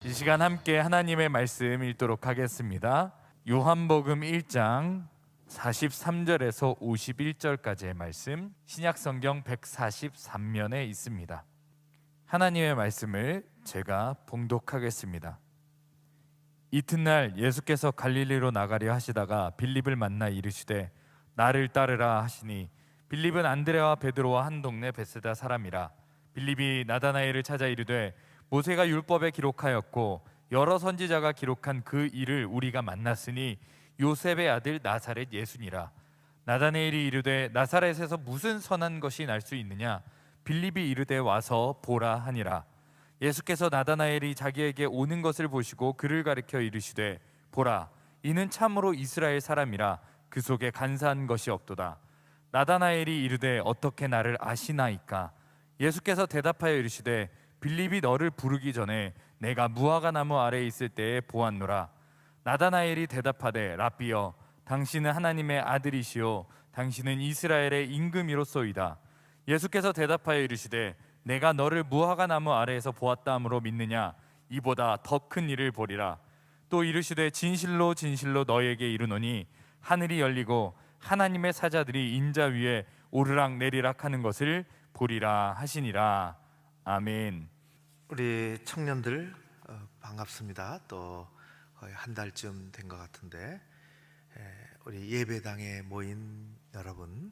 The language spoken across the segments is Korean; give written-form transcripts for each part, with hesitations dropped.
이 시간 함께 하나님의 말씀 읽도록 하겠습니다. 요한복음 1장 43절에서 51절까지의 말씀, 신약성경 143면에 있습니다. 하나님의 말씀을 제가 봉독하겠습니다. 이튿날 예수께서 갈릴리로 나가려 하시다가 빌립을 만나 이르시되 나를 따르라 하시니, 빌립은 안드레와 베드로와 한 동네 베세다 사람이라. 빌립이 나다나엘을 찾아 이르되 모세가 율법에 기록하였고 여러 선지자가 기록한 그 일을 우리가 만났으니 요셉의 아들 나사렛 예수니라. 나다나엘이 이르되 나사렛에서 무슨 선한 것이 날 수 있느냐? 빌립이 이르되 와서 보라 하니라. 예수께서 나다나엘이 자기에게 오는 것을 보시고 그를 가리켜 이르시되 보라, 이는 참으로 이스라엘 사람이라 그 속에 간사한 것이 없도다. 나다나엘이 이르되 어떻게 나를 아시나이까? 예수께서 대답하여 이르시되 빌립이 너를 부르기 전에 내가 무화과 나무 아래에 있을 때에 보았노라. 나다나엘이 대답하되 랍비여, 당신은 하나님의 아들이시요 당신은 이스라엘의 임금이로소이다. 예수께서 대답하여 이르시되 내가 너를 무화과 나무 아래에서 보았다 함으로 믿느냐? 이보다 더 큰 일을 보리라. 또 이르시되 진실로 진실로 너희에게 이르노니 하늘이 열리고 하나님의 사자들이 인자 위에 오르락 내리락 하는 것을 보리라 하시니라. 아멘. 우리 청년들 반갑습니다. 또 거의 한 달쯤 된 것 같은데 우리 예배당에 모인 여러분,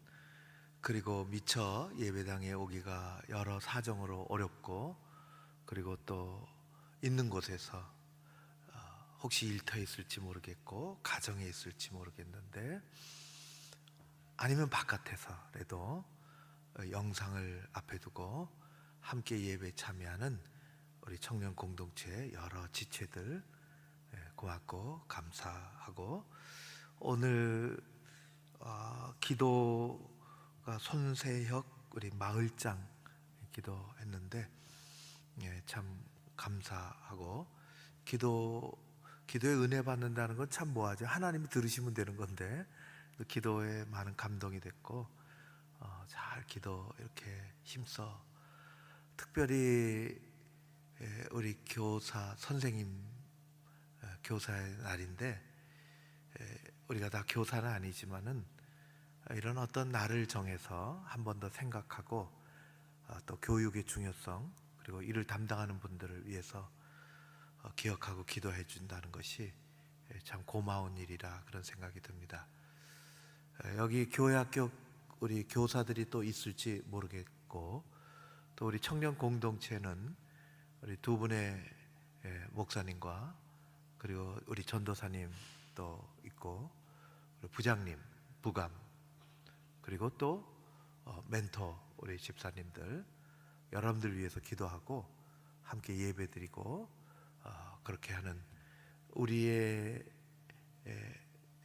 그리고 미처 예배당에 오기가 여러 사정으로 어렵고, 그리고 또 있는 곳에서 혹시 일터에 있을지 모르겠고 가정에 있을지 모르겠는데, 아니면 바깥에서라도 영상을 앞에 두고 함께 예배에 참여하는 우리 청년 공동체 여러 지체들 고맙고 감사하고, 오늘 기도가 손세혁 우리 마을장 기도했는데 참 감사하고, 기도에 은혜 받는다는 건 참 뭐하죠? 하나님이 들으시면 되는 건데 기도에 많은 감동이 됐고, 잘 기도 이렇게 힘써, 특별히 우리 교사 선생님 교사의 날인데, 우리가 다 교사는 아니지만은 이런 어떤 날을 정해서 한 번 더 생각하고, 또 교육의 중요성, 그리고 이를 담당하는 분들을 위해서 기억하고 기도해 준다는 것이 참 고마운 일이라 그런 생각이 듭니다. 여기 교회 학교 우리 교사들이 또 있을지 모르겠고, 또 우리 청년 공동체는 우리 두 분의 목사님과 그리고 우리 전도사님 또 있고, 그리고 부장님, 부감, 그리고 또 멘토 우리 집사님들, 여러분들 위해서 기도하고 함께 예배드리고, 그렇게 하는 우리의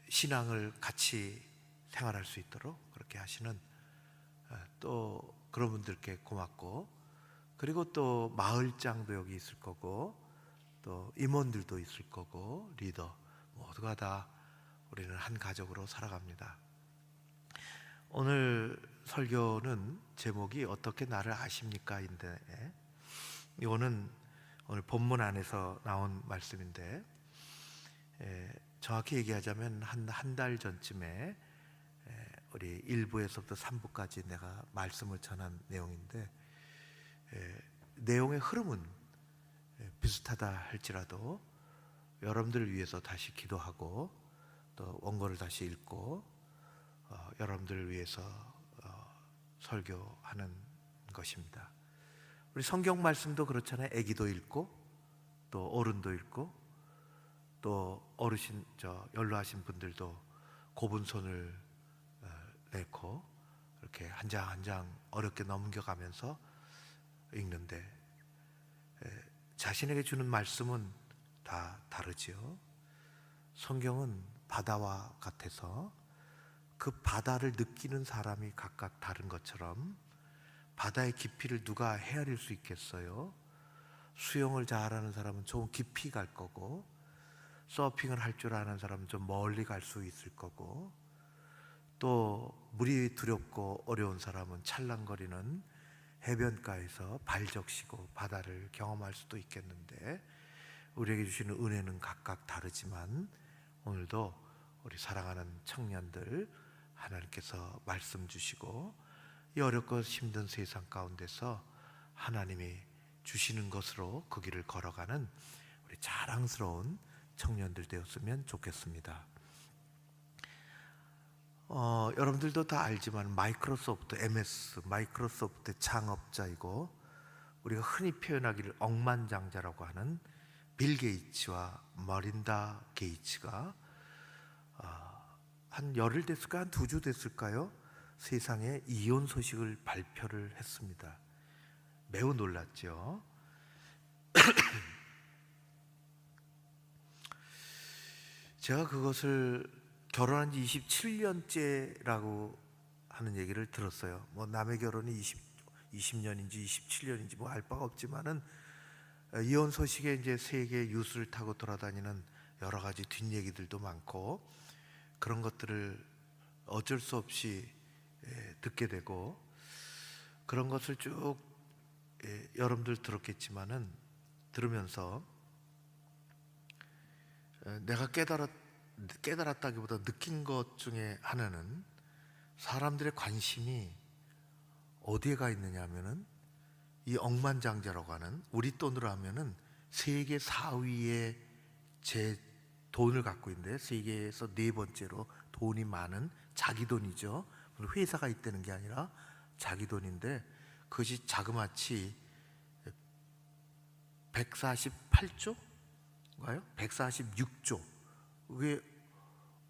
신앙을 같이 생활할 수 있도록 그렇게 하시는 또 그런 분들께 고맙고, 그리고 또 마을장도 여기 있을 거고, 또 임원들도 있을 거고, 리더 모두가 다 우리는 한 가족으로 살아갑니다. 오늘 설교는 제목이 어떻게 나를 아십니까? 인데, 이거는 오늘 본문 안에서 나온 말씀인데, 정확히 얘기하자면 한 달 전쯤에 우리 1부에서부터 3부까지 내가 말씀을 전한 내용인데, 내용의 흐름은 비슷하다 할지라도 여러분들을 위해서 다시 기도하고 또 원고를 다시 읽고 여러분들을 위해서 설교하는 것입니다. 우리 성경 말씀도 그렇잖아요. 아기도 읽고 또 어른도 읽고, 또 어르신 연로하신 분들도 곱은 손을 내고 이렇게 한 장 한 장 어렵게 넘겨가면서 읽는데, 자신에게 주는 말씀은 다 다르지요. 성경은 바다와 같아서 그 바다를 느끼는 사람이 각각 다른 것처럼, 바다의 깊이를 누가 헤아릴 수 있겠어요? 수영을 잘하는 사람은 좀 깊이 갈 거고, 서핑을 할 줄 아는 사람은 좀 멀리 갈 수 있을 거고, 또 물이 두렵고 어려운 사람은 찰랑거리는 해변가에서 발 적시고 바다를 경험할 수도 있겠는데, 우리에게 주시는 은혜는 각각 다르지만 오늘도 우리 사랑하는 청년들 하나님께서 말씀 주시고 이 어렵고 힘든 세상 가운데서 하나님이 주시는 것으로 그 길을 걸어가는 우리 자랑스러운 청년들 되었으면 좋겠습니다. 여러분들도 다 알지만 마이크로소프트 MS 마이크로소프트 창업자이고 우리가 흔히 표현하기를 억만장자라고 하는 빌 게이츠와 머린다 게이츠가 한 열흘 됐을까, 한 2주 됐을까요? 세상에 이혼 소식을 발표를 했습니다. 매우 놀랐죠. 제가 그것을 결혼한 지 27년째라고 하는 얘기를 들었어요. 뭐 남의 결혼이 20년인지 27년인지 뭐 알 바가 없지만은 이혼 소식에 이제 세계 뉴스를 타고 돌아다니는 여러 가지 뒷얘기들도 많고 그런 것들을 어쩔 수 없이 듣게 되고 그런 것을 쭉 여러분들 들었겠지만은 들으면서 내가 깨달았다기보다 느낀 것 중에 하나는 사람들의 관심이 어디에 가 있느냐 하면은 이 억만장자라고 하는 우리 돈으로 하면은 세계 4위의 제 돈을 갖고 있는데 세계에서 4번째로 돈이 많은 자기 돈이죠. 회사가 있다는 게 아니라 자기 돈인데 그것이 자그마치 148조인가요? 146조. 그게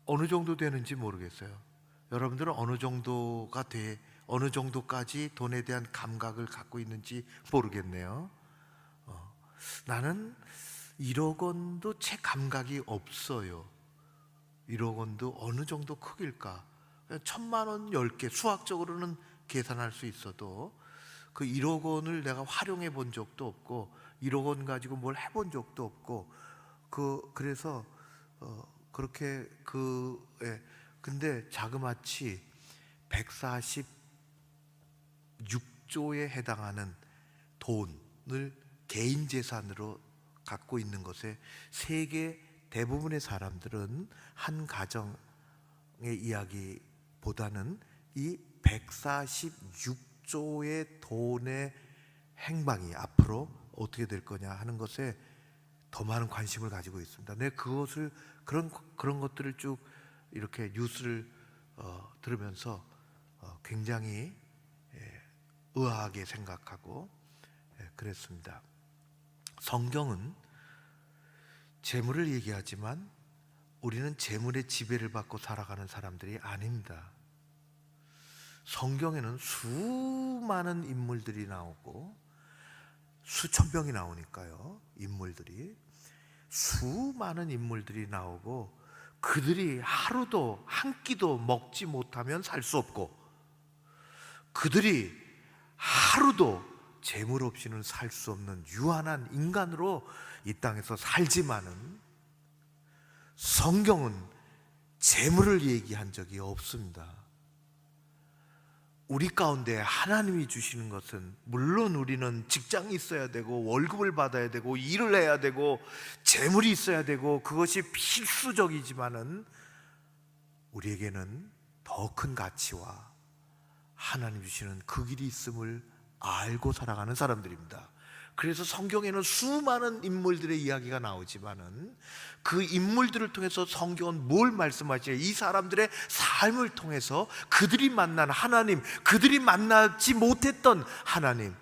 어느 정도 되는지 모르겠어요. 여러분들은 어느 정도까지 돈에 대한 감각을 갖고 있는지 모르겠네요. 나는 1억 원도 채 감각이 없어요. 1억 원도 어느 정도 크길까? 1,000만 원 10개 수학적으로는 계산할 수 있어도 그 1억 원을 내가 활용해 본 적도 없고 1억 원 가지고 뭘 해본 적도 없고 그래서 그렇게 근데 자그마치 146조에 해당하는 돈을 개인 재산으로 갖고 있는 것에 세계 대부분의 사람들은 한 가정의 이야기보다는 이 146조의 돈의 행방이 앞으로 어떻게 될 거냐 하는 것에 더 많은 관심을 가지고 있습니다. 내 그것을 그런 것들을 쭉 이렇게 뉴스를 들으면서 굉장히 의아하게 생각하고 그랬습니다. 성경은 재물을 얘기하지만 우리는 재물의 지배를 받고 살아가는 사람들이 아닙니다. 성경에는 수많은 인물들이 나오고 수천 명이 나오니까요. 인물들이 수많은 인물들이 나오고 그들이 하루도 한 끼도 먹지 못하면 살 수 없고 그들이 하루도 재물 없이는 살 수 없는 유한한 인간으로 이 땅에서 살지만은 성경은 재물을 얘기한 적이 없습니다. 우리 가운데 하나님이 주시는 것은 물론 우리는 직장이 있어야 되고 월급을 받아야 되고 일을 해야 되고 재물이 있어야 되고 그것이 필수적이지만은 우리에게는 더 큰 가치와 하나님 주시는 그 길이 있음을 알고 살아가는 사람들입니다. 그래서 성경에는 수많은 인물들의 이야기가 나오지만은 그 인물들을 통해서 성경은 뭘 말씀하시냐? 이 사람들의 삶을 통해서 그들이 만난 하나님, 그들이 만나지 못했던 하나님,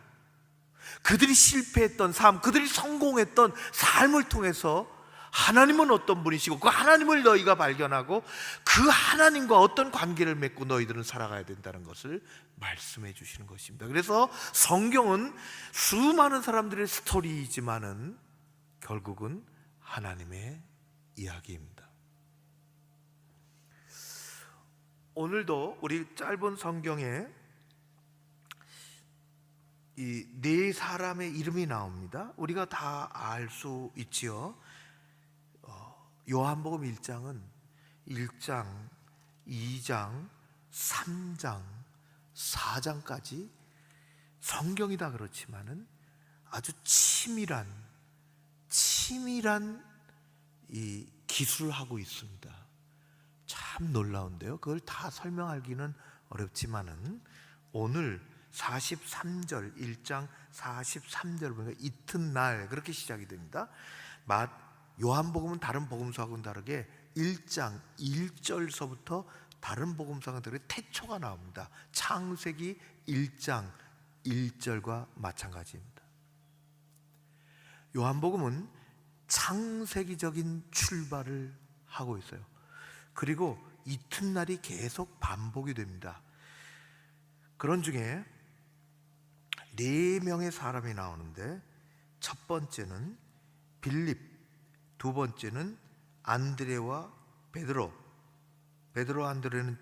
그들이 실패했던 삶, 그들이 성공했던 삶을 통해서 하나님은 어떤 분이시고 그 하나님을 너희가 발견하고 그 하나님과 어떤 관계를 맺고 너희들은 살아가야 된다는 것을 말씀해 주시는 것입니다. 그래서 성경은 수많은 사람들의 스토리이지만은 결국은 하나님의 이야기입니다. 오늘도 우리 짧은 성경에 이 네 사람의 이름이 나옵니다. 우리가 다 알 수 있지요. 요한복음 1장은 1장, 2장, 3장, 4장까지 성경이 다 그렇지만은 아주 치밀한 치밀한 이 기술을 하고 있습니다. 참 놀라운데요. 그걸 다 설명하기는 어렵지만은 오늘 43절 1장 43절 보니까 이튿날 그렇게 시작이 됩니다. 요한복음은 다른 복음서하고는 다르게 1장 1절서부터 다른 복음서와는 다르게 태초가 나옵니다. 창세기 1장 1절과 마찬가지입니다. 요한복음은 창세기적인 출발을 하고 있어요. 그리고 이튿날이 계속 반복이 됩니다. 그런 중에 4명의 사람이 나오는데 첫 번째는 빌립, 두 번째는 안드레와 베드로, 안드레는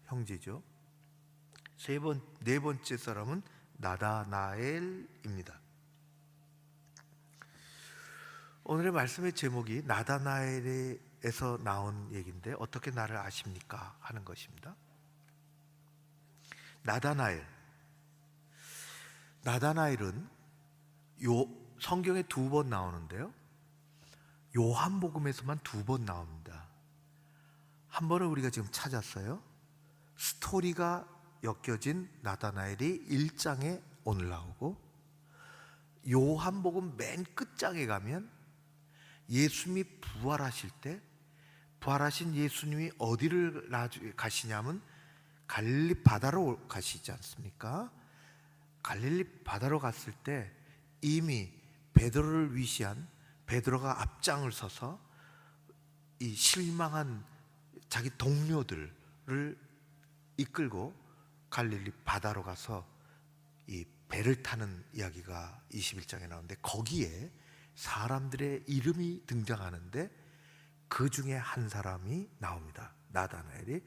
형제죠. 네 번째 사람은 나다나엘입니다. 오늘의 말씀의 제목이 나다나엘에서 나온 얘기인데 어떻게 나를 아십니까? 하는 것입니다. 나다나엘은 성경에 2번 나오는데요, 요한복음에서만 2번 나옵니다. 한 번은 우리가 지금 찾았어요. 스토리가 엮여진 나다나엘이 1장에 오늘 나오고, 요한복음 맨 끝장에 가면 예수님이 부활하실 때, 부활하신 예수님이 어디를 가시냐면 갈릴리 바다로 가시지 않습니까? 갈릴리 바다로 갔을 때 이미 베드로를 위시한 베드로가 앞장을 서서 이 실망한 자기 동료들을 이끌고 갈릴리 바다로 가서 이 배를 타는 이야기가 21장에 나오는데, 거기에 사람들의 이름이 등장하는데 그 중에 한 사람이 나옵니다. 나다나엘이.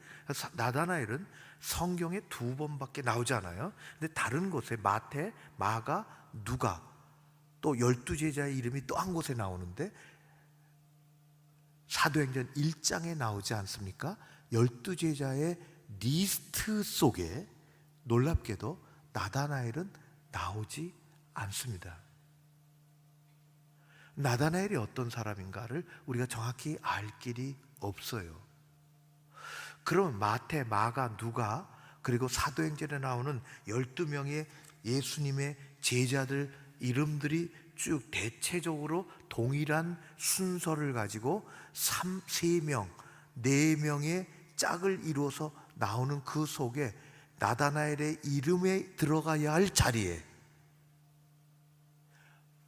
나다나엘은 성경에 2번밖에 나오지 않아요. 근데 다른 곳에 마태, 마가, 누가, 또 12제자의 이름이 또 한 곳에 나오는데 사도행전 1장에 나오지 않습니까? 12제자의 리스트 속에 놀랍게도 나다나엘은 나오지 않습니다. 나다나엘이 어떤 사람인가를 우리가 정확히 알 길이 없어요. 그럼 마태, 마가, 누가, 그리고 사도행전에 나오는 12명의 예수님의 제자들 이름들이 쭉 대체적으로 동일한 순서를 가지고 3명, 4명의 짝을 이루어서 나오는 그 속에 나다나엘의 이름에 들어가야 할 자리에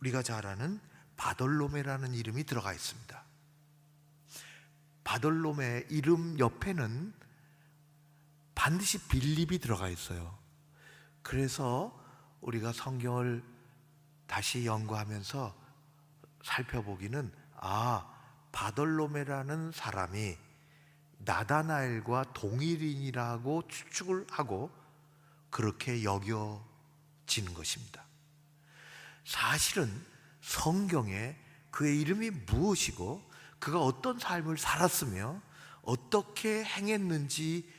우리가 잘 아는 바돌로메라는 이름이 들어가 있습니다. 바돌로메 이름 옆에는 반드시 빌립이 들어가 있어요. 그래서 우리가 성경을 다시 연구하면서 살펴보기는, 바돌로메라는 사람이 나다나엘과 동일인이라고 추측을 하고 그렇게 여겨지는 것입니다. 사실은 성경에 그의 이름이 무엇이고 그가 어떤 삶을 살았으며 어떻게 행했는지